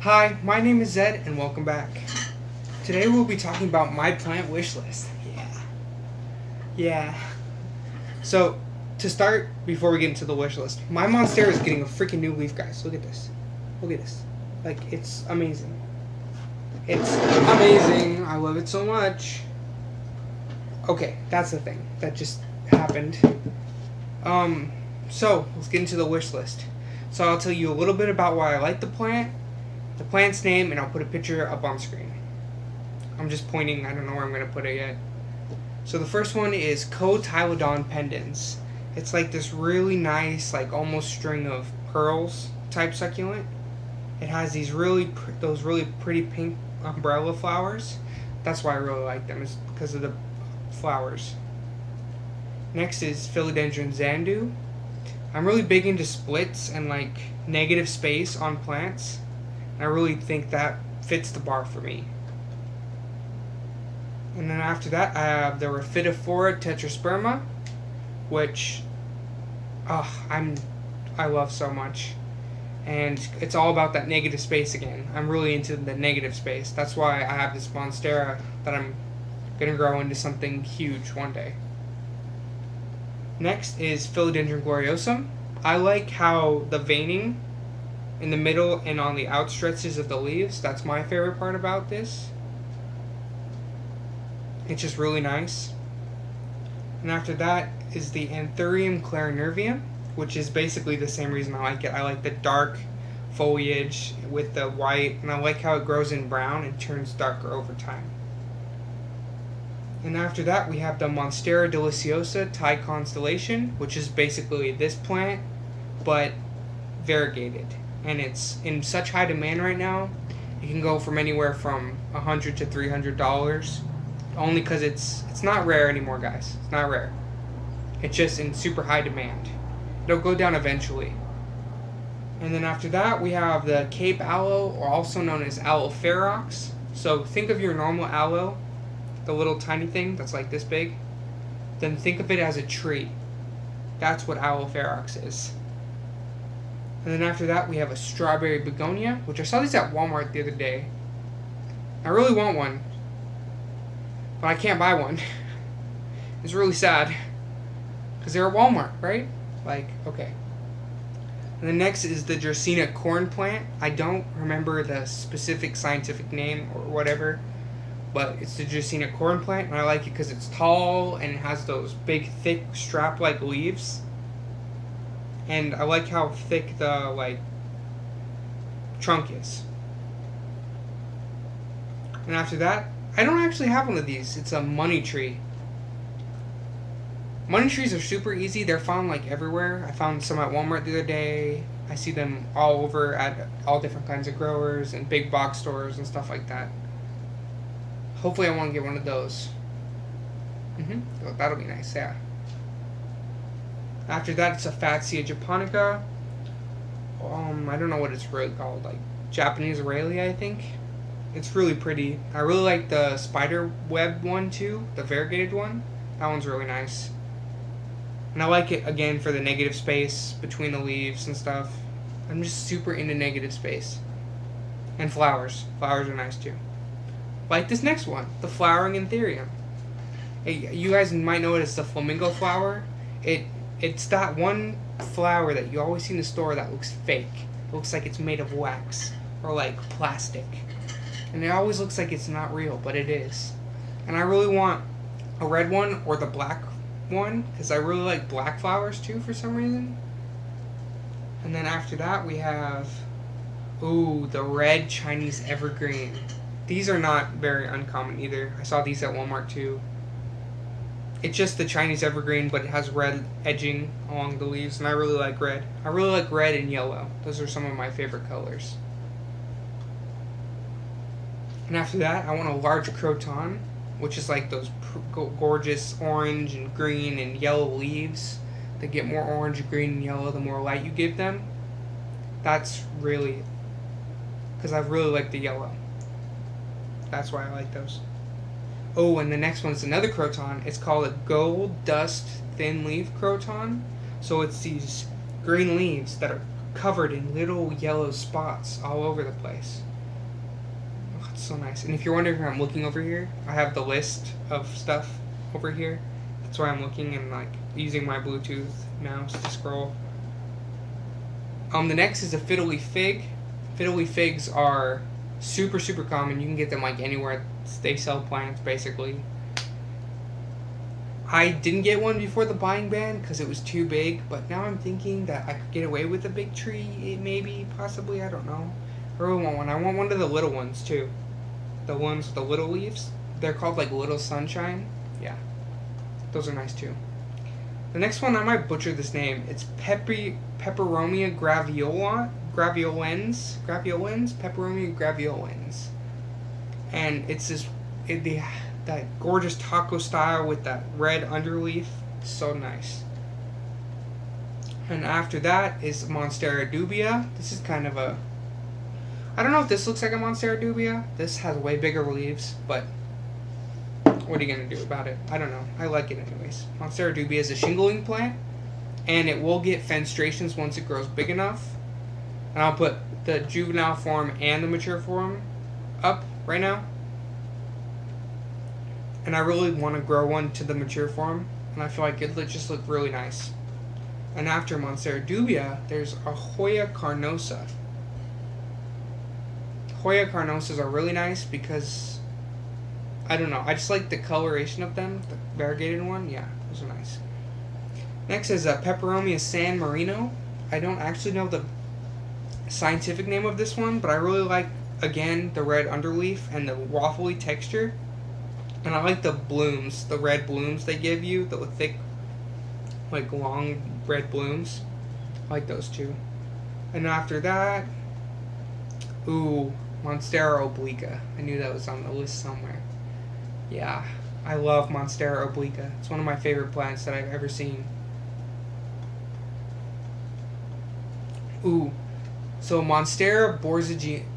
Hi, my name is Zed, and welcome back. Today we'll be talking about my plant wish list. Yeah. So, to start, before we get into the wish list, my Monstera is getting a freaking new leaf, guys. Look at this. Look at this. Like, it's amazing. It's amazing. I love it so much. Okay, that's the thing. That just happened. So, let's get into the wish list. So, I'll tell you a little bit about why I like the plant's name, and I'll put a picture up on screen. I'm just pointing, I don't know where I'm going to put it yet. So the first one is Cotyledon pendens. It's like this really nice, like almost string of pearls type succulent. It has these those really pretty pink umbrella flowers. That's why I really like them, is because of the flowers. Next is Philodendron Zandu. I'm really big into splits and like negative space on plants. I really think that fits the bar for me. And then after that, I have the Rhaphidophora tetrasperma, which I love so much. And it's all about that negative space again. I'm really into the negative space. That's why I have this Monstera that I'm going to grow into something huge one day. Next is Philodendron gloriosum. I like how the veining in the middle and on the outstretches of the leaves, that's my favorite part about this. It's just really nice. And after that is the Anthurium clarinervium, which is basically the same reason I like it. I like the dark foliage with the white, and I like how it grows in brown and turns darker over time. And after that, we have the Monstera deliciosa Thai constellation, which is basically this plant, but variegated. And it's in such high demand right now. It can go from anywhere from $100 to $300, only because it's not rare anymore, guys. It's not rare. It's just in super high demand. It'll go down eventually. And then after that, we have the Cape aloe, or also known as Aloe ferox. So think of your normal aloe, the little tiny thing that's like this big. Then think of it as a tree. That's what Aloe ferox is. And then after that, we have a strawberry begonia, which I saw these at Walmart the other day. I really want one, but I can't buy one. It's really sad, because they're at Walmart, right? Like, okay. And the next is the Dracaena corn plant. I don't remember the specific scientific name or whatever, but it's the Dracaena corn plant, and I like it because it's tall and it has those big, thick, strap-like leaves. And I like how thick the trunk is. And after that, I don't actually have one of these. It's a money tree. Money trees are super easy. They're found everywhere. I found some at Walmart the other day. I see them all over at all different kinds of growers and big box stores and stuff like that. Hopefully I want to get one of those. So that'll be nice, yeah. After that, it's a Fatsia japonica. I don't know what it's really called, Japanese Aurelia, I think. It's really pretty. I really like the spider web one too, the variegated one. That one's really nice. And I like it again for the negative space between the leaves and stuff. I'm just super into negative space. And flowers. Flowers are nice too. Like this next one, the flowering Anthurium. Hey, you guys might know it as the flamingo flower. It's that one flower that you always see in the store that looks fake. It looks like it's made of wax or plastic. And it always looks like it's not real, but it is. And I really want a red one or the black one, because I really like black flowers too for some reason. And then after that, we have the red Chinese evergreen. These are not very uncommon either. I saw these at Walmart too. It's just the Chinese evergreen, but it has red edging along the leaves, and I really like red. I really like red and yellow. Those are some of my favorite colors. And after that, I want a large croton, which is like those gorgeous orange and green and yellow leaves. They get more orange, green, and yellow the more light you give them. That's really, because I really like the yellow. That's why I like those. Oh, and the next one is another croton. It's called a gold dust thin leaf croton. So it's these green leaves that are covered in little yellow spots all over the place. Oh, it's so nice. And if you're wondering where I'm looking over here, I have the list of stuff over here. That's why I'm looking and like using my Bluetooth mouse to scroll. The next is a fiddle leaf fig. Fiddle leaf figs are super common. You can get them like anywhere. They sell plants basically. I didn't get one before the buying ban because it was too big, but now I'm thinking that I could get away with a big tree, maybe, possibly, I don't know. I really want one. I want one of the little ones too. The ones with the little leaves. They're called like Little Sunshine. Yeah, those are nice too. The next one, I might butcher this name. It's Peperomia graveolens, Peperomia graveolens. And it's that gorgeous taco style with that red underleaf. So nice. And after that is Monstera dubia. This is kind of a... I don't know if this looks like a Monstera dubia. This has way bigger leaves, but what are you going to do about it? I don't know. I like it anyways. Monstera dubia is a shingling plant, and it will get fenestrations once it grows big enough. And I'll put the juvenile form and the mature form up right now. And I really want to grow one to the mature form, and I feel like it would just look really nice. And after Monstera dubia, there's a Hoya carnosa. Hoya carnosas are really nice because, I don't know, I just like the coloration of them. The variegated one, yeah, those are nice. Next is a Peperomia San Marino. I don't actually know the scientific name of this one, but I really like, again, the red underleaf and the waffly texture. And I like the blooms, the red blooms they give you, the thick, like long red blooms. I like those too. And after that, Monstera obliqua. I knew that was on the list somewhere. Yeah, I love Monstera obliqua. It's one of my favorite plants that I've ever seen. So Monstera borsigiana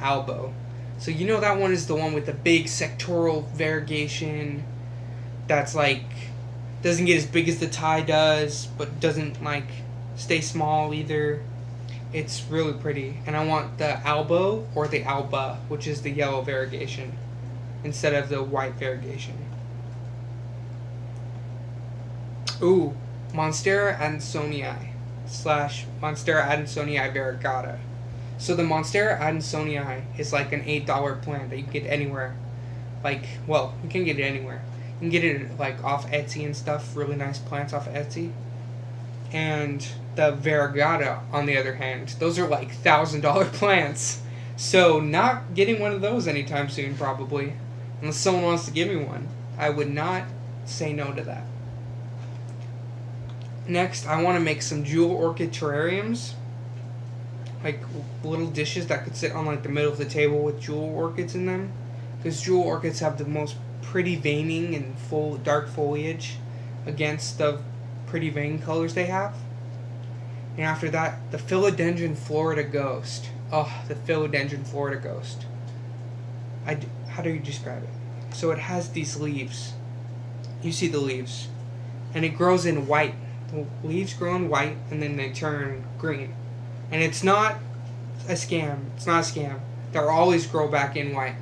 albo. So you know that one is the one with the big sectoral variegation that's like, doesn't get as big as the Thai does, but doesn't like stay small either. It's really pretty. And I want the albo or the alba, which is the yellow variegation, instead of the white variegation. Monstera adansonii / Monstera adansonii variegata. So the Monstera adansonii is like an $8 plant that you can get anywhere. You can get it anywhere. You can get it like off Etsy and stuff, really nice plants off Etsy. And the variegata, on the other hand, those are like $1,000 plants. So not getting one of those anytime soon, probably. Unless someone wants to give me one. I would not say no to that. Next, I want to make some jewel orchid terrariums. Like little dishes that could sit on like the middle of the table with jewel orchids in them, because jewel orchids have the most pretty veining and full dark foliage against the pretty vein colors they have. And after that, the Philodendron Florida Ghost. The Philodendron Florida Ghost. How do you describe it? So it has these leaves. You see the leaves, and it grows in white. The leaves grow in white, and then they turn green. And it's not a scam. It's not a scam. They'll always grow back in white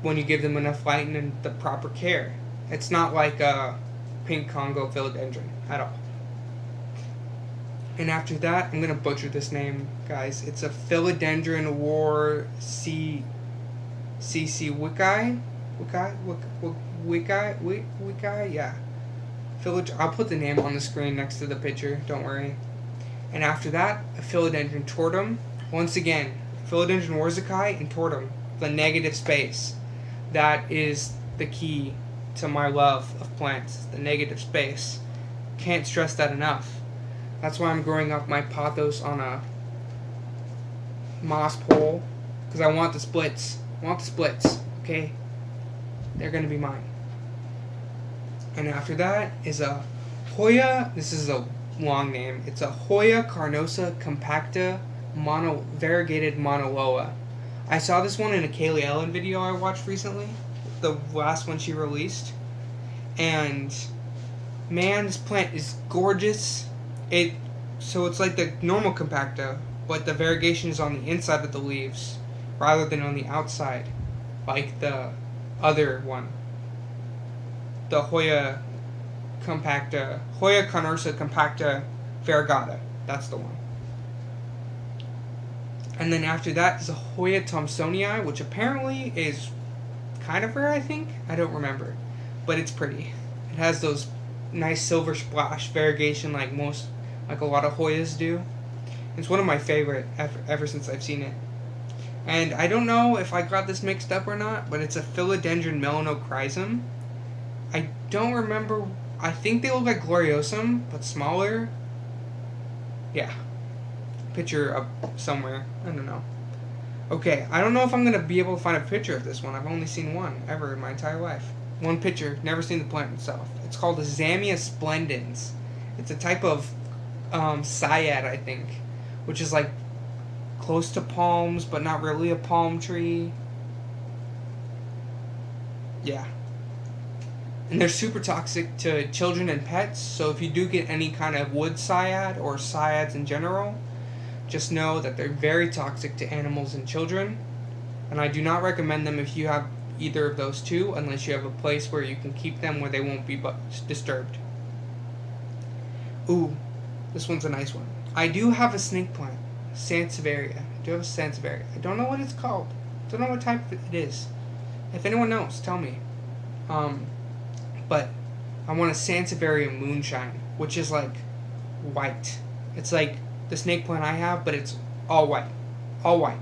when you give them enough light and the proper care. It's not like a pink Congo philodendron at all. And after that, I'm going to butcher this name, guys. It's a Philodendron war C Wickai? Wickai? Yeah. I'll put the name on the screen next to the picture, don't worry. And after that, a Philodendron tortum. Once again, Philodendron warzacai and tortum, the negative space. That is the key to my love of plants, the negative space. Can't stress that enough. That's why I'm growing up my pothos on a moss pole, because I want the splits. Okay? They're going to be mine. And after that is a Hoya, this is a long name. It's a Hoya carnosa compacta variegated monoloa. I saw this one in a Kaylee Ellen video I watched recently, the last one she released. And man, this plant is gorgeous. It So it's like the normal compacta, but the variegation is on the inside of the leaves rather than on the outside, like the other one, the Hoya compacta, Hoya carnosa compacta variegata. That's the one. And then after that is a Hoya thomsonii, which apparently is kind of rare, I think. I don't remember. But it's pretty. It has those nice silver splash variegation like a lot of Hoyas do. It's one of my favorite ever since I've seen it. And I don't know if I got this mixed up or not, but it's a Philodendron melanochrysum. I don't remember. I think they look like Gloriosum, but smaller. Yeah. Picture up somewhere. I don't know. Okay, I don't know if I'm going to be able to find a picture of this one. I've only seen one ever in my entire life. One picture, never seen the plant itself. It's called the Zamia splendens. It's a type of cyad, I think, which is like close to palms, but not really a palm tree. Yeah. And they're super toxic to children and pets, so if you do get any kind of wood cyad or cyads in general, just know that they're very toxic to animals and children, and I do not recommend them if you have either of those two, unless you have a place where you can keep them where they won't be disturbed. Ooh, this one's a nice one. I do have a snake plant, Sansevieria. I do have a Sansevieria. I don't know what it's called. I don't know what type it is. If anyone knows, tell me. But I want a Sansevieria moonshine, which is like white. It's like the snake plant I have, but it's all white. All white.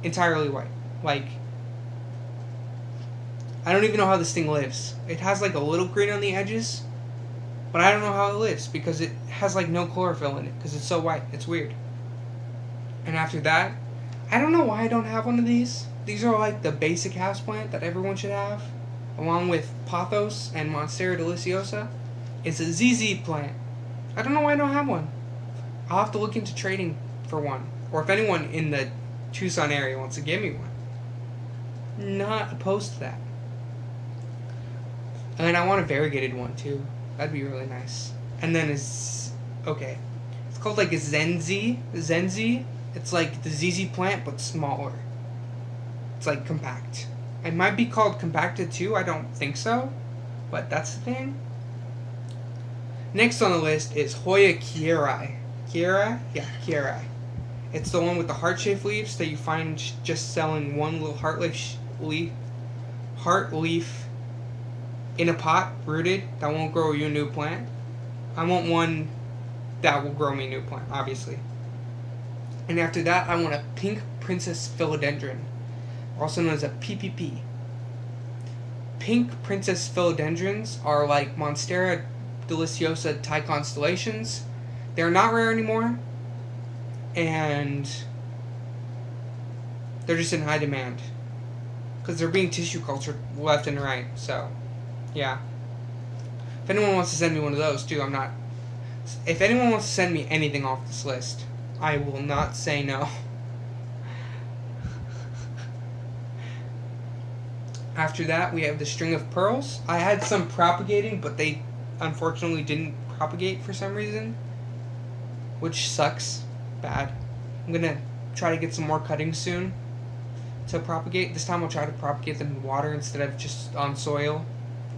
Entirely white. Like, I don't even know how this thing lives. It has like a little green on the edges, but I don't know how it lives because it has like no chlorophyll in it because it's so white. It's weird. And after that, I don't know why I don't have one of these. These are like the basic houseplant that everyone should have, along with pothos and Monstera deliciosa. It's a ZZ plant. I don't know why I don't have one. I'll have to look into trading for one. Or if anyone in the Tucson area wants to give me one. Not opposed to that. And I want a variegated one too. That'd be really nice. And then okay. It's called like a Zenzi. Zenzi. It's like the ZZ plant but smaller. It's like compact. It might be called compacta too. I don't think so. But that's the thing. Next on the list is Hoya kieri. Kiera? Yeah, kieri. It's the one with the heart-shaped leaves that you find just selling one little heart leaf in a pot, rooted, that won't grow you a new plant. I want one that will grow me a new plant, obviously. And after that, I want a pink princess philodendron, also known as a PPP. Pink princess philodendrons are like Monstera deliciosa Thai constellations. They're not rare anymore, and they're just in high demand because they're being tissue cultured left and right. So, yeah. If anyone wants to send me one of those too, I'm not. If anyone wants to send me anything off this list, I will not say no. After that, we have the string of pearls. I had some propagating, but they unfortunately didn't propagate for some reason, which sucks. Bad. I'm gonna try to get some more cuttings soon to propagate. This time I'll try to propagate them in water instead of just on soil,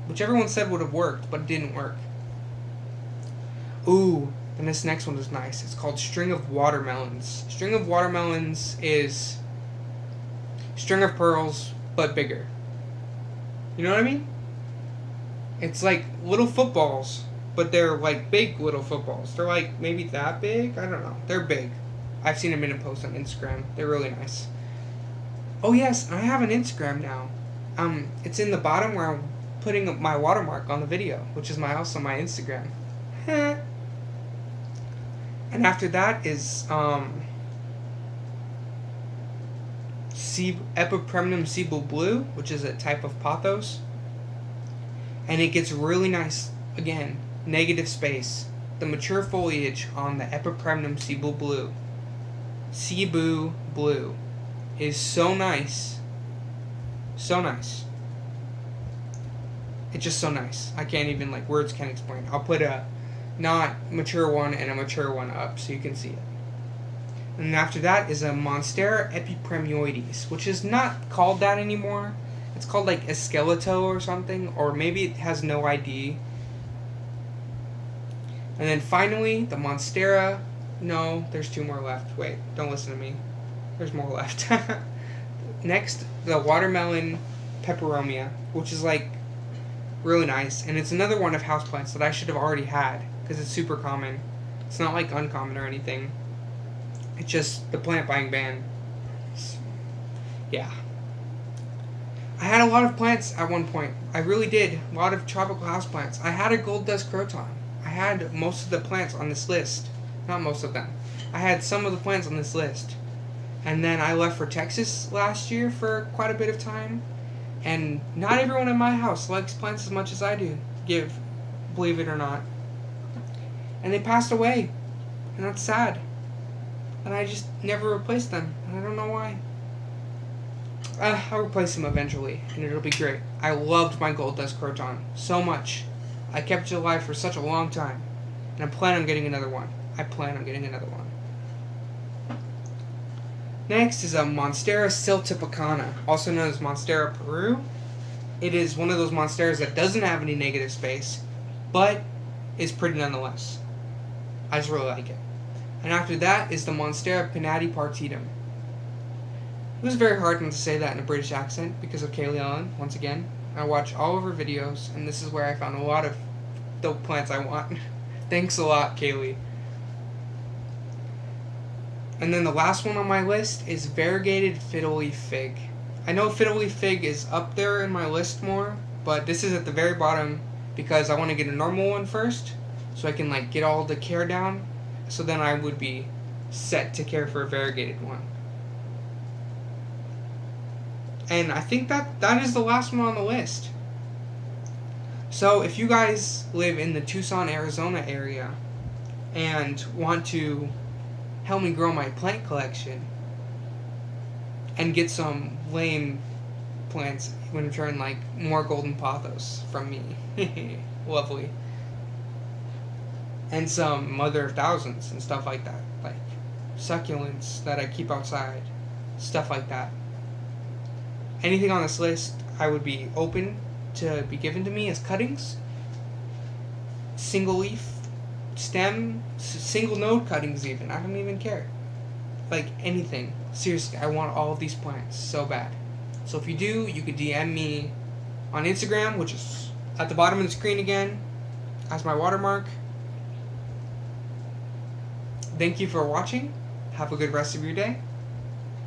which everyone said would have worked, but it didn't work. Ooh, and this next one is nice. It's called String of Watermelons. String of Watermelons is string of pearls, but bigger. You know what I mean? It's like little footballs, but they're like big little footballs. They're like maybe that big? I don't know. They're big. I've seen them in a post on Instagram. They're really nice. Oh yes, I have an Instagram now. It's in the bottom where I'm putting my watermark on the video, which is also my Instagram. And after that is Epipremnum Cebu Blue, which is a type of pothos. And it gets really nice, again, negative space. The mature foliage on the Epipremnum Cebu Blue is so nice. So nice. It's just so nice. I can't even, words can't explain. I'll put a not mature one and a mature one up, so you can see it. And then after that is a Monstera epipremioides, which is not called that anymore. It's called like Esqueleto or something, or maybe it has no ID. And then finally, the Monstera. No, there's 2 more left. Wait, don't listen to me. There's more left. Next, the Watermelon peperomia, which is like really nice. And it's another one of houseplants that I should have already had because it's super common. It's not like uncommon or anything. It's just the plant buying ban. Yeah. I had a lot of plants at one point. I really did. A lot of tropical houseplants. I had a gold dust croton. I had most of the plants on this list. Not most of them. I had some of the plants on this list. And then I left for Texas last year for quite a bit of time. And not everyone in my house likes plants as much as I do. Believe it or not. And they passed away. And that's sad. And I just never replaced them. And I don't know why. I'll replace them eventually. And it'll be great. I loved my gold dust croton so much. I kept it alive for such a long time. And I plan on getting another one. Next is a Monstera siltipacana, also known as Monstera Peru. It is one of those monsteras that doesn't have any negative space, but is pretty nonetheless. I just really like it. And after that is the Monstera pinnati partidum. It was very hard not to say that in a British accent because of Kaylee Ellen, once again. I watch all of her videos, and this is where I found a lot of the plants I want. Thanks a lot, Kaylee. And then the last one on my list is variegated fiddle leaf fig. I know fiddle leaf fig is up there in my list more, but this is at the very bottom because I want to get a normal one first, so I can like get all the care down, so then I would be set to care for a variegated one. And I think that is the last one on the list. So if you guys live in the Tucson, Arizona area and want to help me grow my plant collection and get some lame plants in return, like more golden pothos from me. Lovely. And some mother of thousands and stuff like that. Like succulents that I keep outside. Stuff like that. Anything on this list I would be open to be given to me as cuttings. Single leaf, stem, single node cuttings even. I don't even care. Like anything. Seriously, I want all of these plants so bad. So if you do, you could DM me on Instagram, which is at the bottom of the screen again as my watermark. Thank you for watching. Have a good rest of your day.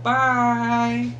Bye!